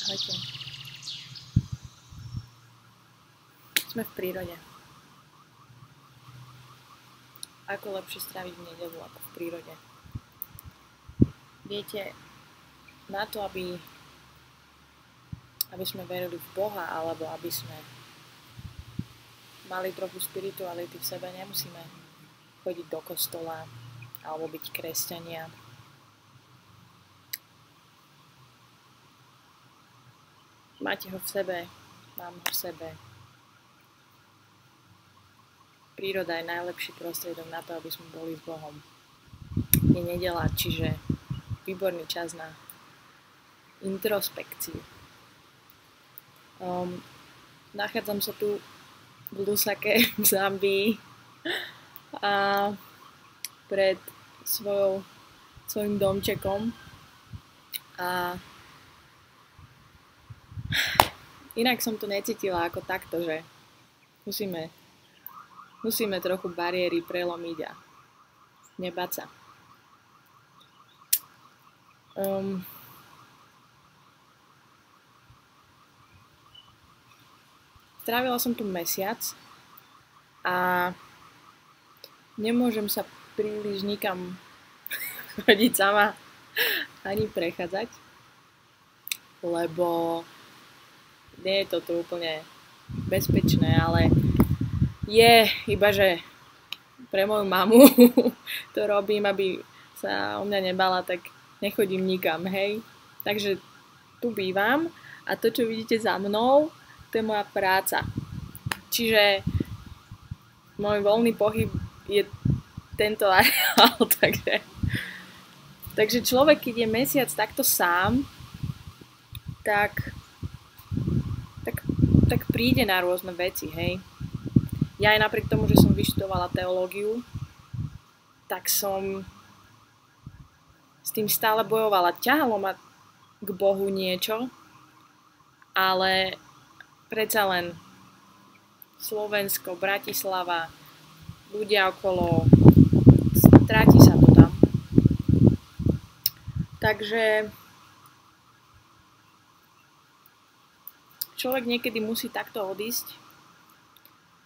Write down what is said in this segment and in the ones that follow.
Ahojte. Sme v prírode. Ako lepšie stráviť nedeľu ako v prírode? Viete, na to, aby sme verili v Boha, alebo aby sme mali trochu spirituality v sebe, nemusíme chodiť do kostola alebo byť kresťania. Máte ho v sebe, mám ho v sebe. Príroda je najlepší prostriedok na to, aby sme boli s Bohom. Je nedeľa, čiže výborný čas na introspekciu. Nachádzam sa tu v Lusake, v Zambii a pred svojím domčekom a inak som to necítila ako takto, že musíme trochu bariéry prelomiť a nebáť sa. Strávila som tu mesiac a nemôžem sa príliš nikam chodiť sama ani prechádzať, lebo nie je to tu úplne bezpečné, ale je iba, že pre moju mamu to robím, aby sa o mňa nebala, tak nechodím nikam, hej. Takže tu bývam a to, čo vidíte za mnou, to je moja práca. Čiže môj voľný pohyb je tento areál, takže človek, keď je mesiac takto sám, tak príde na rôzne veci, hej. Ja aj napriek tomu, že som vyštudovala teológiu, tak som s tým stále bojovala. Ťahalo ma k Bohu niečo, ale predsa len Slovensko, Bratislava, ľudia okolo, stráti sa to tam. Takže človek niekedy musí takto odísť,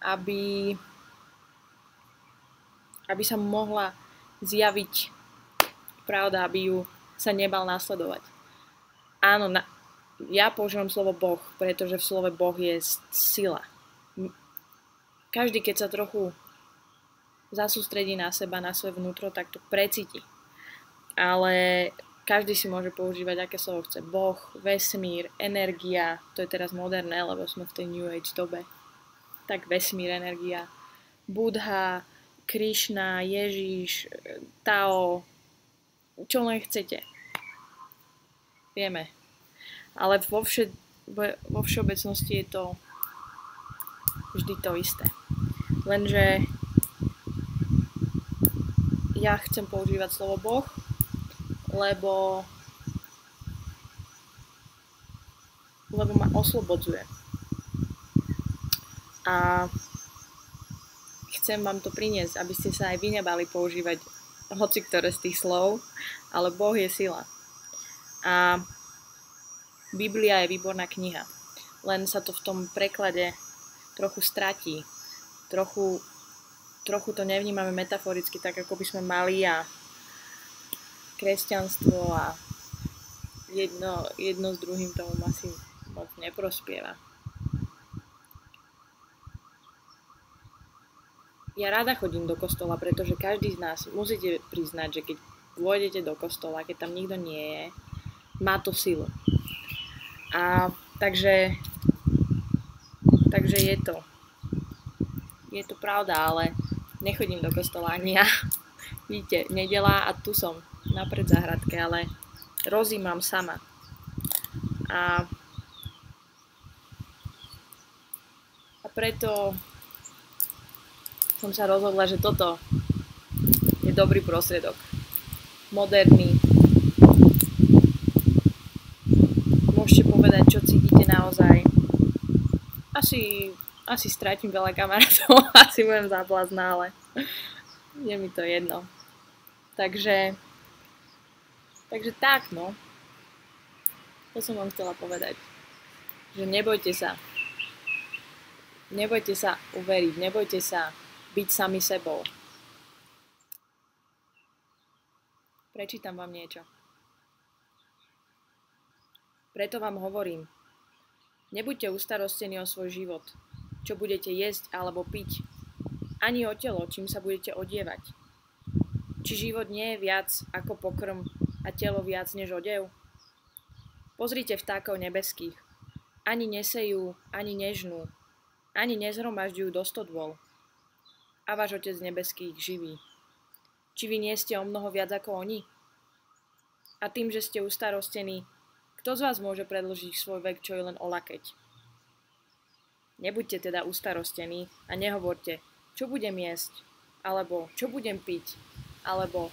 aby sa mohla zjaviť pravda, aby ju sa nebal nasledovať. Áno, ja používam slovo Boh, pretože v slove Boh je sila. Každý, keď sa trochu zasústredí na seba, na svoje vnútro, tak to precíti. Ale každý si môže používať, aké slovo chce. Boh, vesmír, energia, to je teraz moderné, lebo sme v tej New Age dobe. Tak vesmír, energia, Budha, Krišna, Ježiš, Tao, čo len chcete. Vieme. Ale vo všeobecnosti je to vždy to isté. Lenže ja chcem používať slovo Boh, lebo ma oslobodzuje. A chcem vám to priniesť, aby ste sa aj vy nebali používať hoci ktoré z tých slov, ale Boh je sila. A Biblia je výborná kniha. Len sa to v tom preklade trochu stratí. Trochu to nevnímame metaforicky, tak ako by sme mali, a kresťanstvo a jedno s druhým tomu asi moc neprospieva. Ja rada chodím do kostola, pretože každý z nás musíte priznať, že keď vôjdete do kostola, keď tam nikto nie je, má to silu. A takže je to pravda, ale nechodím do kostola ani ja. Vidíte, nedeľa a tu som na predzahradke, ale rozímam sama. A preto som sa rozhodla, že toto je dobrý prostriedok. Moderný. Môžete povedať, čo cítite naozaj. Asi stratím veľa kamarátov, asi budem záblazná, ale je mi to jedno. Takže tak, no. To som vám chcela povedať. že nebojte sa. Nebojte sa uveriť, nebojte sa byť sami sebou. Prečítam vám niečo. Preto vám hovorím, nebuďte ustarostení o svoj život, čo budete jesť alebo piť, ani o telo, čím sa budete odievať. Či život nie je viac ako pokrm a telo viac než odev? Pozrite vtákov nebeských. Ani nesejú, ani nežnú, ani nezhromažďujú do stodôl. A váš Otec nebeský ich živí. Či vy nie ste o mnoho viac ako oni? A tým, že ste ustarostení, kto z vás môže predĺžiť svoj vek, čo je len o lakeť? Nebuďte teda ustarostení a nehovorte, čo budem jesť, alebo čo budem piť, alebo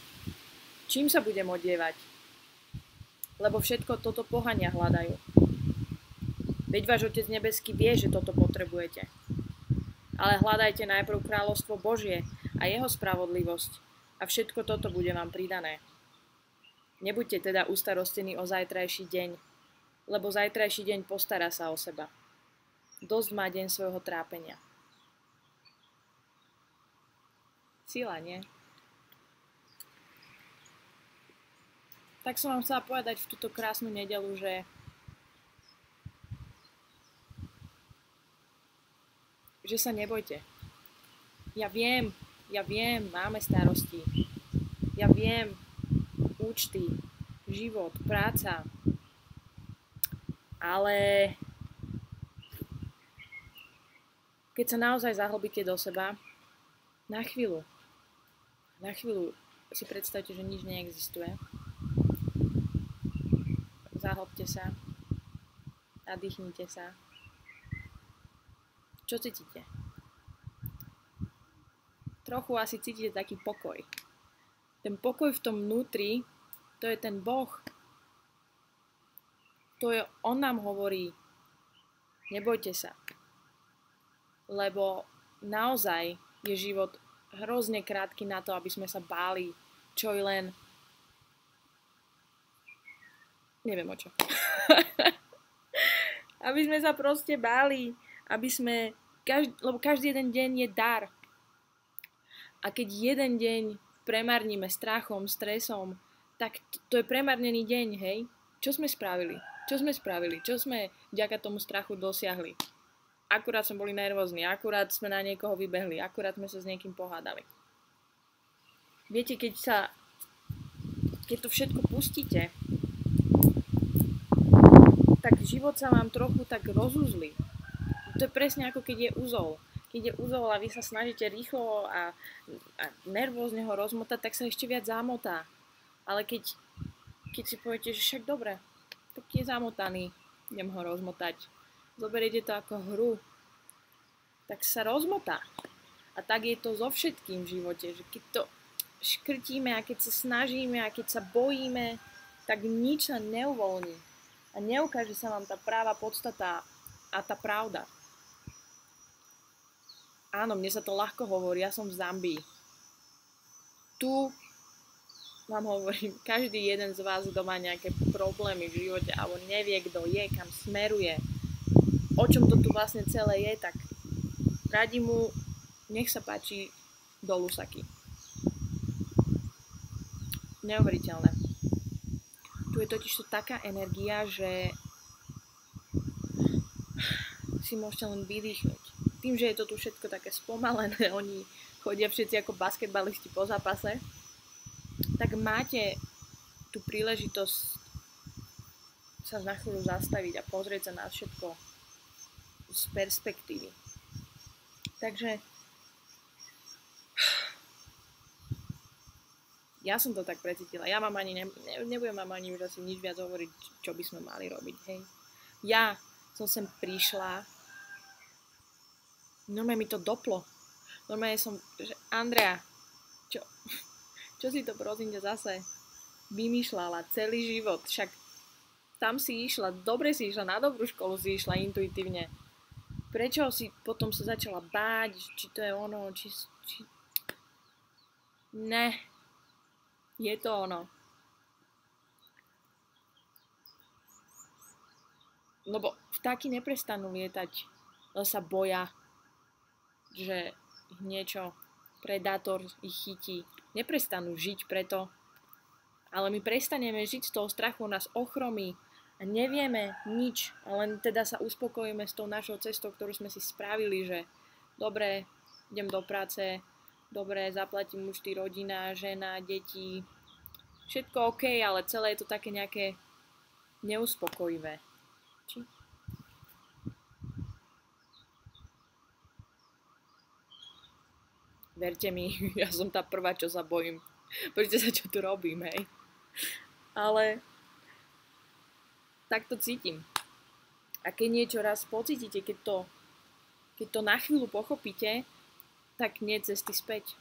čím sa budem odievať. Lebo všetko toto pohania hľadajú. Veď váš Otec nebeský vie, že toto potrebujete. Ale hľadajte najprv kráľovstvo Božie a jeho spravodlivosť a všetko toto bude vám pridané. Nebuďte teda ustarostení o zajtrajší deň, lebo zajtrajší deň postará sa o seba. Dosť má deň svojho trápenia. Sila, nie? Tak som vám chcela povedať v túto krásnu nedeľu, že sa nebojte. Ja viem, máme starosti. Ja viem, účty, život, práca. Ale keď sa naozaj zahlbíte do seba, na chvíľu si predstavte, že nič neexistuje. Zahlbte sa, nadýchnite sa. Čo cítite? Trochu asi cítite taký pokoj. Ten pokoj v tom vnútri, to je ten Boh. On nám hovorí, nebojte sa. Lebo naozaj je život hrozne krátky na to, aby sme sa báli, čo je len... Neviem o čo. Aby sme sa proste báli, lebo každý jeden deň je dar. A keď jeden deň premarníme strachom, stresom, tak to je premarnený deň, hej? Čo sme spravili? Čo sme vďaka tomu strachu dosiahli? Akurát sme boli nervózni, akurát sme na niekoho vybehli, akurát sme sa s niekým pohádali. Viete, keď to všetko pustíte, tak život sa vám trochu tak rozuzlí. To je presne ako keď je uzol. Keď je uzol a vy sa snažíte rýchlo a nervózne ho rozmotať, tak sa ešte viac zamotá. Ale keď si poviete, že však dobre, tak je zamotaný, idem ho rozmotať. Zoberiete to ako hru, tak sa rozmotá. A tak je to so všetkým v živote, že keď to škrtíme a keď sa snažíme a keď sa bojíme, tak nič sa neuvoľní. A neukáže sa vám tá práva podstata a tá pravda. Áno, mne sa to ľahko hovorí, ja som v Zambii. Tu vám hovorím, každý jeden z vás, kto má nejaké problémy v živote alebo nevie, kto je, kam smeruje, o čom to tu vlastne celé je, tak radím mu, nech sa páči do Lusaky. Neuveriteľné. Tu je totiž to taká energia, že si môžete len vydýchnuť. Tým, že je to tu všetko také spomalené, oni chodia všetci ako basketbalisti po zápase, tak máte tú príležitosť sa na chvíľu zastaviť a pozrieť sa na všetko z perspektívy. Takže ja som to tak precítila. Ja vám ani nebudem vám ani už asi nič viac hovoriť, čo by sme mali robiť, hej. Ja som sem prišla, normálne mi to doplo. Normálne som, že Andrea, čo si to prosím ťa zase vymýšľala celý život, však tam si išla, dobre si išla, na dobrú školu si išla intuitívne. Prečo si potom sa začala báť, či to je ono, či... Ne, je to ono. Lebo vtáky neprestanú lietať, lebo sa boja, že ich niečo, predátor ich chytí. Neprestanú žiť preto, ale my prestaneme žiť z toho strachu, nás ochromí a nevieme nič, len teda sa uspokojíme s tou našou cestou, ktorú sme si spravili, že dobre, idem do práce, dobre, zaplatím účty, rodina, žena, deti, všetko OK, ale celé je to také nejaké neuspokojivé. Verte mi, ja som tá prvá, čo sa bojím. Poďte sa, čo tu robím, hej. Ale tak to cítim. A keď niečo raz pocítite, keď to na chvíľu pochopíte, tak nie cesty späť.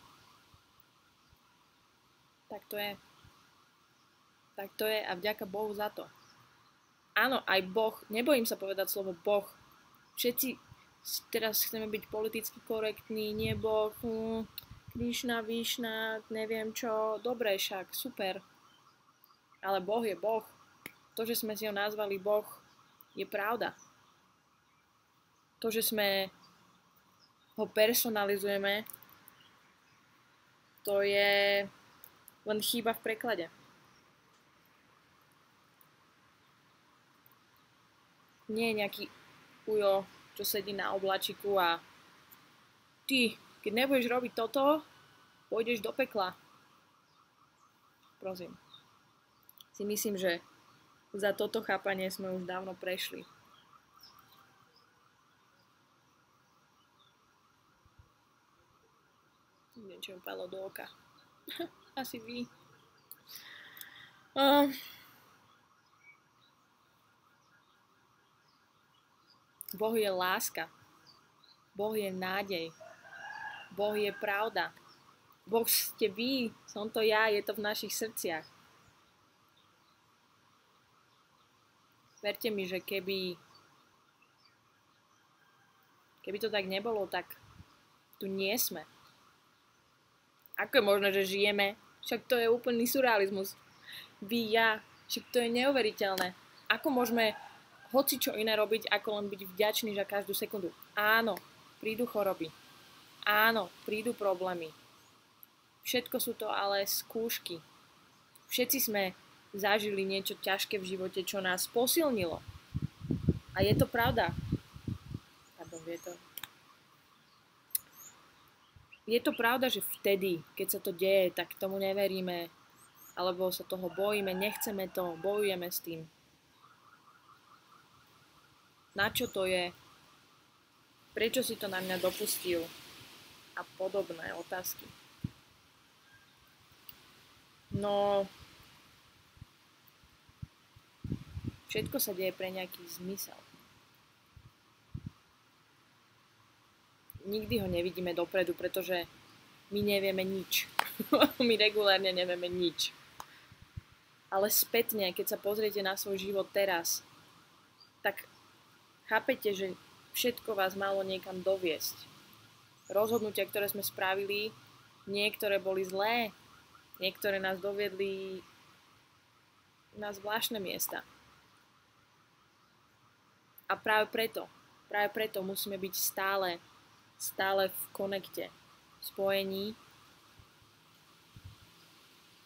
Tak to je. Tak to je a vďaka Bohu za to. Áno, aj Boh, nebojím sa povedať slovo Boh. Všetci teraz chceme byť politicky korektní, nie Boh, Krišna, Višna, neviem čo, dobre však, super. Ale Boh je Boh. To, že sme si ho nazvali Boh, je pravda. To, že sme ho personalizujeme, to je len chyba v preklade. Nie je nejaký ujo, čo sedí na oblačiku a ty, keď nebudeš robiť toto, pôjdeš do pekla. Prosím. Si myslím, že za toto chápanie sme už dávno prešli. Niečo mi padlo do oka. Asi vy. Boh je láska. Boh je nádej. Boh je pravda. Boh ste vy, som to ja, je to v našich srdciach. Verte mi, že keby to tak nebolo, tak tu nie sme. Ako je možné, že žijeme? Však to je úplný surrealizmus. Vy, ja, však to je neuveriteľné. Ako môžeme hocičo iné robiť, ako len byť vďačný za každú sekundu? Áno, prídu choroby. Áno, prídu problémy. Všetko sú to ale skúšky. Všetci sme zažili niečo ťažké v živote, čo nás posilnilo. A je to pravda. Je to pravda, že vtedy, keď sa to deje, tak tomu neveríme, alebo sa toho bojíme, nechceme to, bojujeme s tým. Na čo to je? Prečo si to na mňa dopustil? A podobné otázky. No, všetko sa deje pre nejaký zmysel. Nikdy ho nevidíme dopredu, pretože my nevieme nič. My regulárne nevieme nič. Ale spätne, keď sa pozriete na svoj život teraz, tak chápete, že všetko vás malo niekam doviesť. Rozhodnutia, ktoré sme spravili, niektoré boli zlé, niektoré nás doviedli na zvláštne miesta. A práve preto musíme byť stále v konekte, v spojení,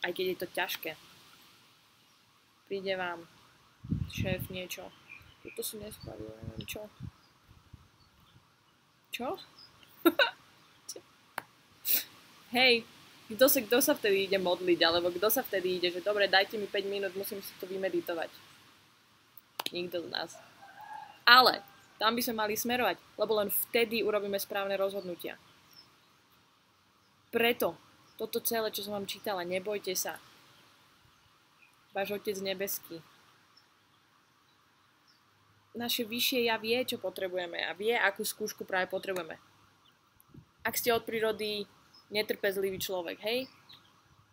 aj keď je to ťažké. Príde vám šéf niečo, toto si nespravil, neviem čo. Čo? Hej, kto sa vtedy ide modliť, alebo kto sa vtedy ide, že dobre, dajte mi 5 minút, musím si to vymeditovať. Nikto z nás. Ale tam by sme mali smerovať, lebo len vtedy urobíme správne rozhodnutia. Preto toto celé, čo som vám čítala, nebojte sa. Váš Otec nebeský. Naše vyššie ja vie, čo potrebujeme a vie, akú skúšku práve potrebujeme. Ak ste od prírody netrpezlivý človek, hej?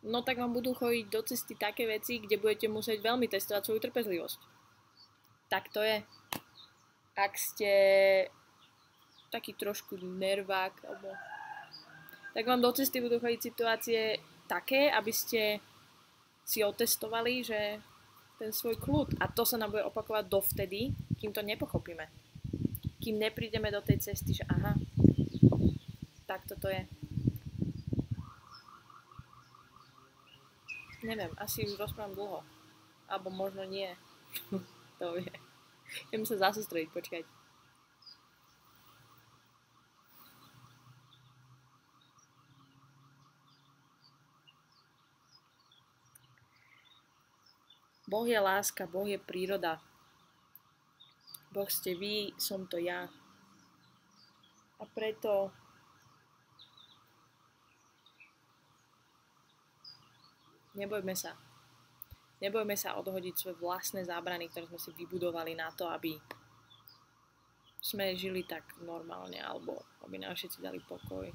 No tak vám budú chodiť do cesty také veci, kde budete musieť veľmi testovať svoju trpezlivosť. Tak to je. Ak ste taký trošku nervák, tak vám do cesty budú chodiť situácie také, aby ste si otestovali, že ten svoj kľud. A to sa nám bude opakovať dovtedy, kým to nepochopíme. Kým neprídeme do tej cesty, že aha, tak toto je. Neviem, asi už rozprávam dlho. Alebo možno nie. To je. Idem sa zasústrediť, počkať. Boh je láska, Boh je príroda. Boh ste vy, som to ja. A preto nebojme sa. Nebojme sa odhodiť svoje vlastné zábrany, ktoré sme si vybudovali na to, aby sme žili tak normálne, alebo aby nám všetci dali pokoj.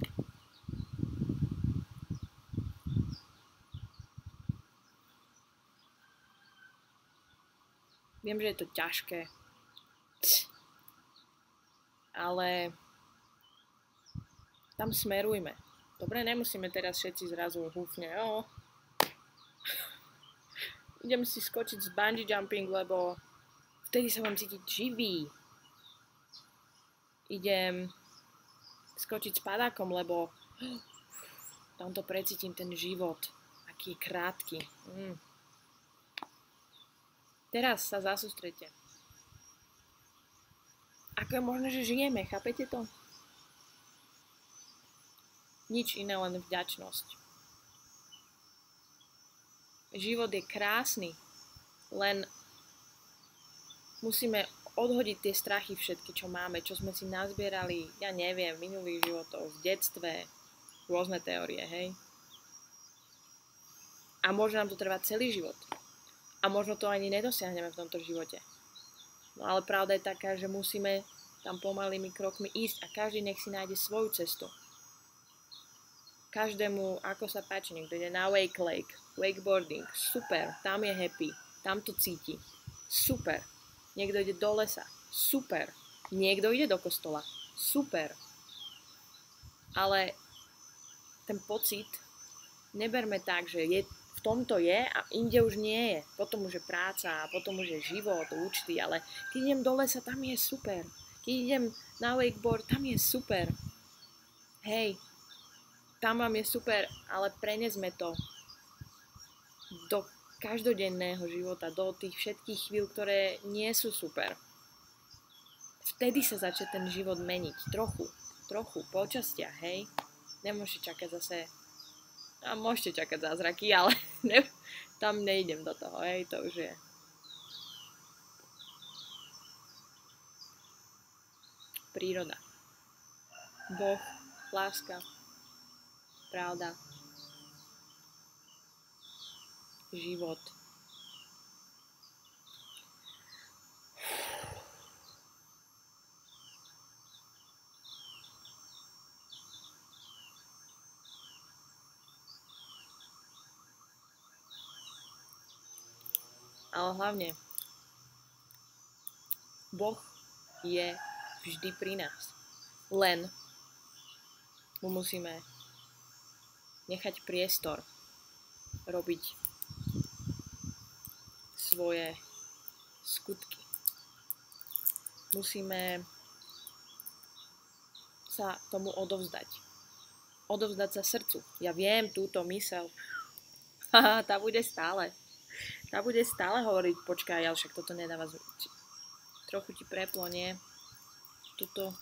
Viem, že je to ťažké, ale tam smerujme. Dobre, nemusíme teraz všetci zrazu húfne, idem si skočiť z bungee jumping, lebo vtedy sa vám cítiť živý. Idem skočiť s padákom, lebo tamto precítim ten život, aký je krátky. Teraz sa zasústrete. Ako je možné, že žijeme, chápete to? Nič iné, len vďačnosť. Život je krásny, len musíme odhodiť tie strachy všetky, čo máme, čo sme si nazbierali, ja neviem, v minulých životoch, v detstve, rôzne teórie, hej. A môže nám to trvať celý život. A možno to ani nedosiahneme v tomto živote. No ale pravda je taká, že musíme tam pomalými krokmi ísť a každý nech si nájde svoju cestu. Každému, ako sa páči, niekto ide na Wake Lake, wakeboarding, super, tam je happy, tam to cíti, super. Niekto ide do lesa, super. Niekto ide do kostola, super. Ale ten pocit neberme tak, že v tomto je a inde už nie je. Potom už je práca a potom už je život, účty, ale keď idem do lesa, tam je super. Keď idem na wakeboard, tam je super. Hej, tam vám je super, ale prenesme to do každodenného života, do tých všetkých chvíľ, ktoré nie sú super. Vtedy sa začne ten život meniť. Trochu, počastia, hej. Nemôžete čakať zase, a môžete čakať zázraky, ale tam nejdem do toho, hej, to už je. Príroda. Boh, láska, pravda, život. Ale hlavne, Boh je vždy pri nás. Len mu musíme nechať priestor robiť svoje skutky. Musíme sa tomu odovzdať. Odovzdať sa srdcu. Ja viem túto myseľ. Tá bude stále. Tá bude stále hovoriť, počkaj, ale však toto nedáva trochu ti preplo, nie? Toto,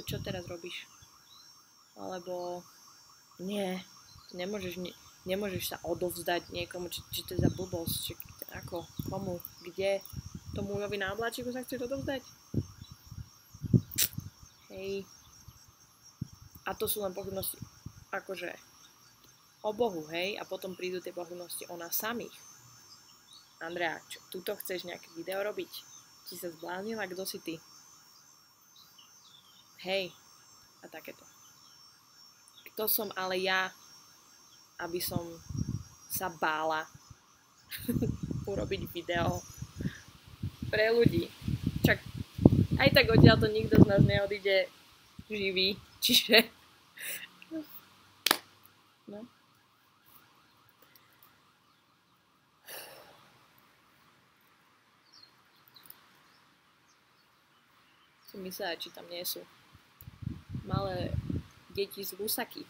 čo teraz robíš? Alebo nie, nemôžeš sa odovzdať niekomu, či to je za blbosť, či ako, komu, kde, tomu Jovi na obláčiku sa chceš odovzdať? Hej. A to sú len pochybnosti, akože o Bohu, hej, a potom prídu tie pochybnosti o nás samých. Andrea, tuto chceš nejaké video robiť? Ti sa zbláznila, kto si ty? Hej, a takéto. Kto som ale ja, aby som sa bála urobiť video pre ľudí? Čak aj tak odtiaľ to nikto z nás neodíde živý, čiže no. Si myslela, či tam nie sú malé deti z Lusaky.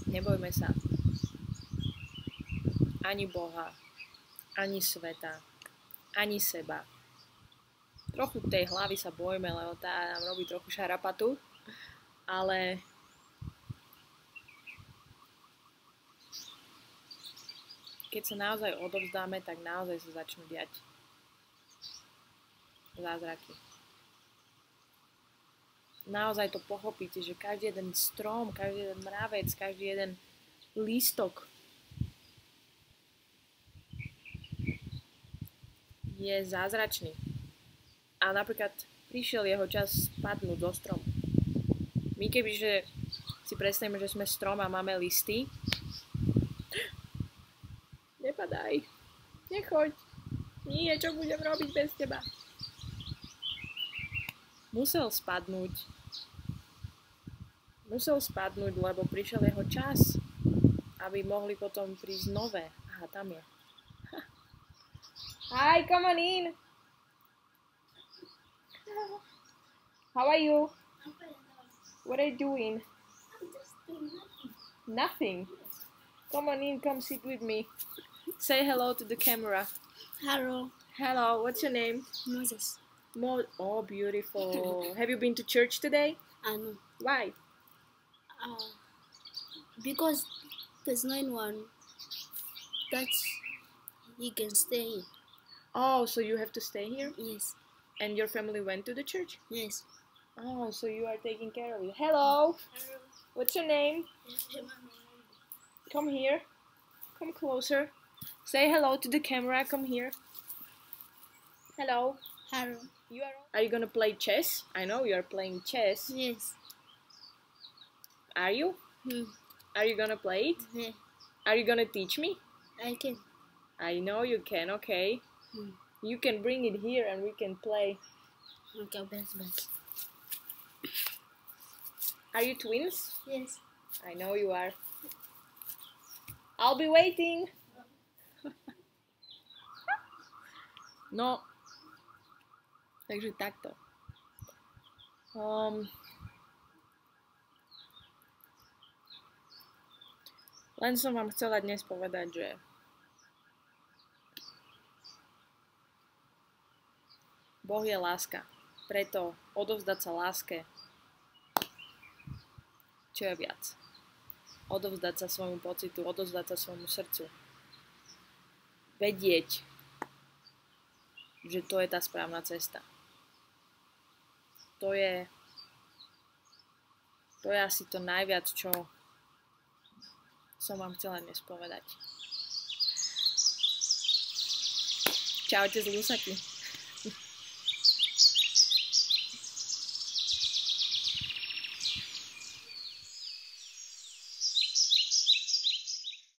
Nebojme sa ani Boha, ani sveta, ani seba. Trochu tej hlavy sa bojme, lebo tá nám robí trochu šarapatu, ale keď sa naozaj odovzdáme, tak naozaj sa začnú diať zázraky. Naozaj to pochopíte, že každý jeden strom, každý jeden mravec, každý jeden lístok je zázračný. A napríklad prišiel jeho čas spadnúť zo stromu. My kebyže si predstavíme, že sme strom a máme listy, nepadaj, nechoď, nie, čo budem robiť bez teba. Musel spadnúť, lebo prišiel jeho čas, aby mohli potom prísť nové. Aha, tam je. Hi, come on in. How are you? What are you doing? I'm just doing Nothing. nothing. Come on in, come sit with me. Say hello to the camera. Hello, Hello, what's your name? Moses. Oh, beautiful. Have you been to church today? I know. Why? Because there's no one that he can stay in. Oh, so you have to stay here? Yes, And your family went to the church? yes. Oh, so you are taking care of it. Hello, what's your name? Come here. Come closer. Say hello to the camera. Come here. Hello. Hello. Are you gonna play chess? I know you are playing chess. Yes. Are you? Hmm. Are you gonna play it? Yeah, Are you gonna teach me? I can. I know you can, okay. Hmm. You can bring it here and we can play. Okay, best. Are you twins? Yes. I know you are. I'll be waiting. No. Takže takto. Len som vám chcela dnes povedať, že Boh je láska. Preto odovzdať sa láske, čo je viac. Odovzdať sa svojmu pocitu, odovzdať sa svojmu srdcu. Vedieť, že to je tá správna cesta. To je asi to najviac, čo som vám chcela dnes povedať. Čaute z Lusaky.